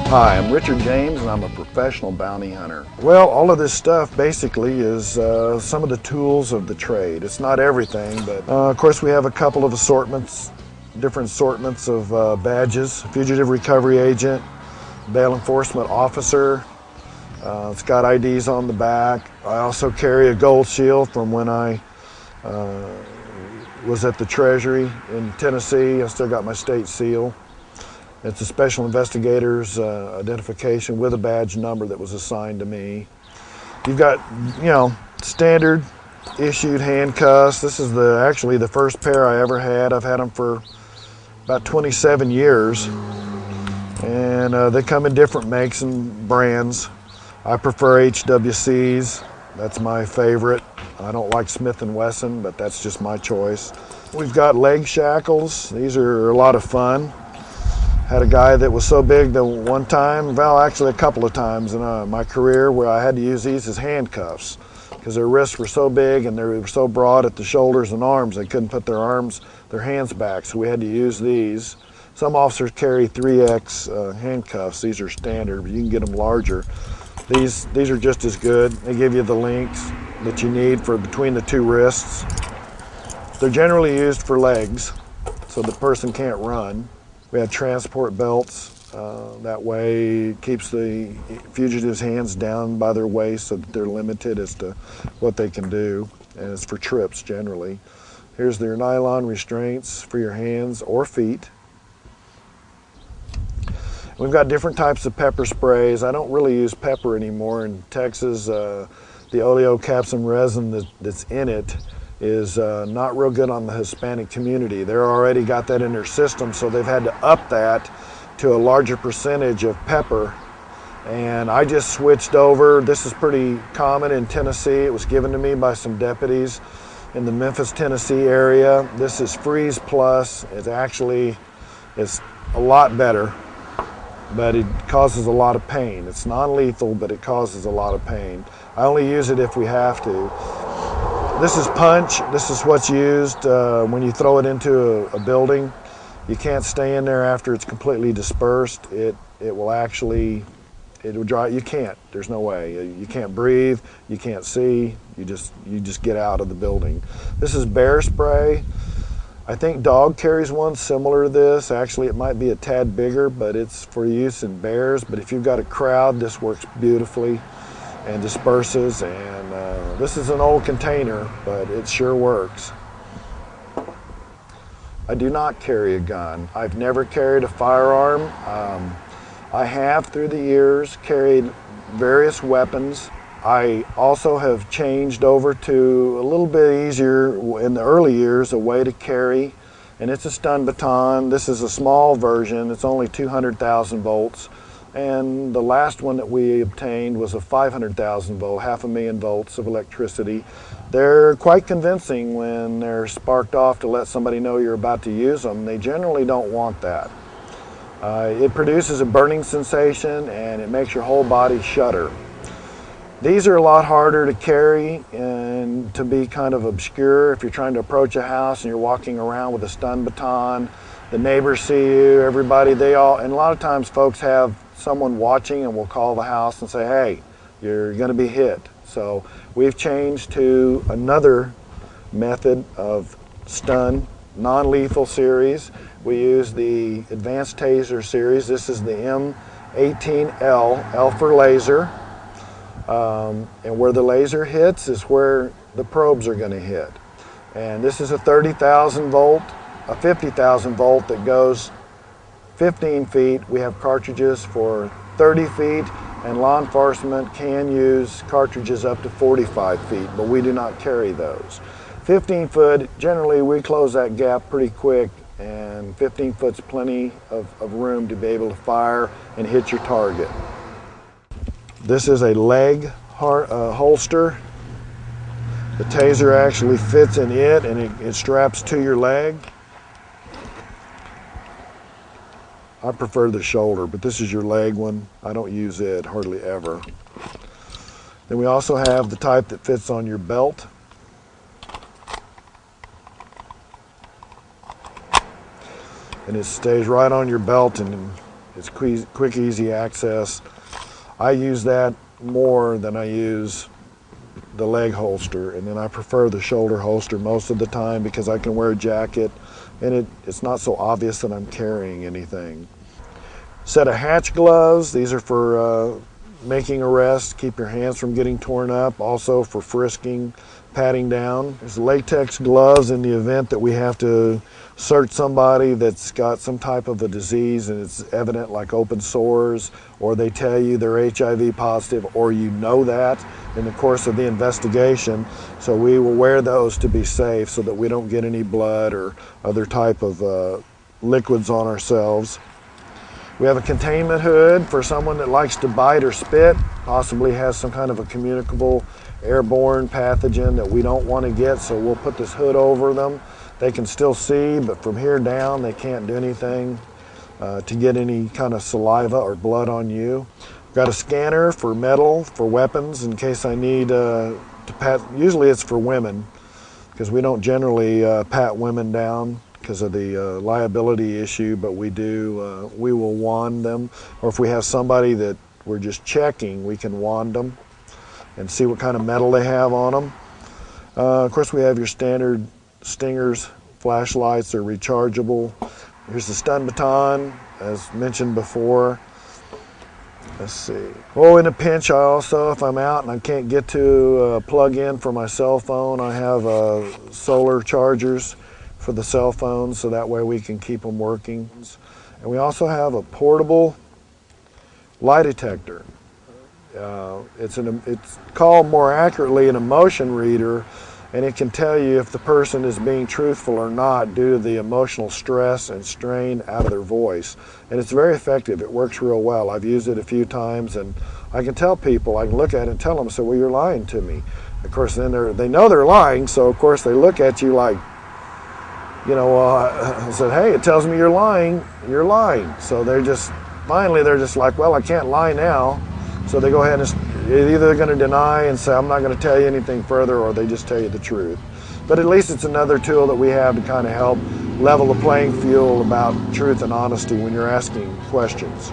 Hi, I'm Richard James and I'm a professional bounty hunter. Well, all of this stuff basically is some of the tools of the trade. It's not everything, but of course we have a couple of assortments, different assortments of badges. Fugitive Recovery Agent, Bail Enforcement Officer. It's got IDs on the back. I also carry a gold shield from when I was at the Treasury in Tennessee. I still got my state seal. It's a special investigator's identification with a badge number that was assigned to me. You've got, standard issued handcuffs. This is actually the first pair I ever had. I've had them for about 27 years. And they come in different makes and brands. I prefer HWCs. That's my favorite. I don't like Smith & Wesson, but that's just my choice. We've got leg shackles. These are a lot of fun. Had a guy that was so big that one time, well, actually a couple of times in my career, where I had to use these as handcuffs because their wrists were so big and they were so broad at the shoulders and arms they couldn't put their hands back, so we had to use these. Some officers carry 3X handcuffs. These are standard, but you can get them larger. These are just as good. They give you the links that you need for between the two wrists. They're generally used for legs, so the person can't run. We have transport belts. That way it keeps the fugitives' hands down by their waist so that they're limited as to what they can do, and it's for trips generally. Here's their nylon restraints for your hands or feet. We've got different types of pepper sprays. I don't really use pepper anymore. In Texas, the oleocapsum resin that's in it is not real good on the Hispanic community. They're already got that in their system, so they've had to up that to a larger percentage of pepper. And I just switched over. This is pretty common in Tennessee. It was given to me by some deputies in the Memphis, Tennessee area. This is Freeze Plus. It's a lot better, but it causes a lot of pain. It's non-lethal, but it causes a lot of pain. I only use it if we have to. This is Punch. This is what's used when you throw it into a building. You can't stay in there after it's completely dispersed. It will dry. You can't. There's no way. You can't breathe. You can't see. You just get out of the building. This is bear spray. I think dog carries one similar to this. Actually, it might be a tad bigger, but it's for use in bears. But if you've got a crowd, this works beautifully and disperses. And this is an old container, but it sure works. I do not carry a gun. I've never carried a firearm. I have, through the years, carried various weapons. I also have changed over to a little bit easier, in the early years, a way to carry, and it's a stun baton. This is a small version. It's only 200,000 volts. And the last one that we obtained was a 500,000 volt, 500,000 volts of electricity. They're quite convincing when they're sparked off to let somebody know you're about to use them. They generally don't want that. It produces a burning sensation and it makes your whole body shudder. These are a lot harder to carry and to be kind of obscure. If you're trying to approach a house and you're walking around with a stun baton, the neighbors see you, everybody, and a lot of times folks have someone watching and will call the house and say, hey, you're going to be hit. So we've changed to another method of stun, non-lethal series. We use the Advanced Taser series. This is the M18L, L for laser. And where the laser hits is where the probes are going to hit. And this is a 30,000 volt, a 50,000 volt that goes 15 feet. We have cartridges for 30 feet, and law enforcement can use cartridges up to 45 feet, but we do not carry those. 15 foot, generally we close that gap pretty quick, and 15 foot's plenty of room to be able to fire and hit your target. This is a leg holster. The taser actually fits in it, and it straps to your leg. I prefer the shoulder, but this is your leg one. I don't use it hardly ever. Then we also have the type that fits on your belt. And it stays right on your belt, and It's quick, easy access. I use that more than I use the leg holster, and then I prefer the shoulder holster most of the time because I can wear a jacket and it's not so obvious that I'm carrying anything. Set of hatch gloves. These are for making arrests, keep your hands from getting torn up, also for frisking, patting down. There's latex gloves in the event that we have to search somebody that's got some type of a disease and it's evident, like open sores, or they tell you they're HIV positive, or you know that in the course of the investigation. So we will wear those to be safe so that we don't get any blood or other type of liquids on ourselves. We have a containment hood for someone that likes to bite or spit, possibly has some kind of a communicable airborne pathogen that we don't want to get, so we'll put this hood over them. They can still see, but from here down they can't do anything to get any kind of saliva or blood on you. Got a scanner for metal, for weapons, in case I need to pat. Usually it's for women, because we don't generally pat women down because of the liability issue, but we will wand them, or if we have somebody that we're just checking, we can wand them and see what kind of metal they have on them. Of course, we have your standard stingers, flashlights are rechargeable. Here's the stun baton, as mentioned before. Let's see. Oh, in a pinch, I also, if I'm out and I can't get to plug in for my cell phone, I have solar chargers for the cell phones, so that way we can keep them working. And we also have a portable lie detector. It's called more accurately an emotion reader, and it can tell you if the person is being truthful or not due to the emotional stress and strain out of their voice. And it's very effective. It works real well. I've used it a few times, and I can tell people, I can look at it and tell them, so, well, you're lying to me. Of course, then they know they're lying, so of course they look at you like, you know, I said, hey, it tells me you're lying, you're lying. So finally they're just like, well, I can't lie now. So they go ahead and either they're going to deny and say, I'm not going to tell you anything further, or they just tell you the truth. But at least it's another tool that we have to kind of help level the playing field about truth and honesty when you're asking questions.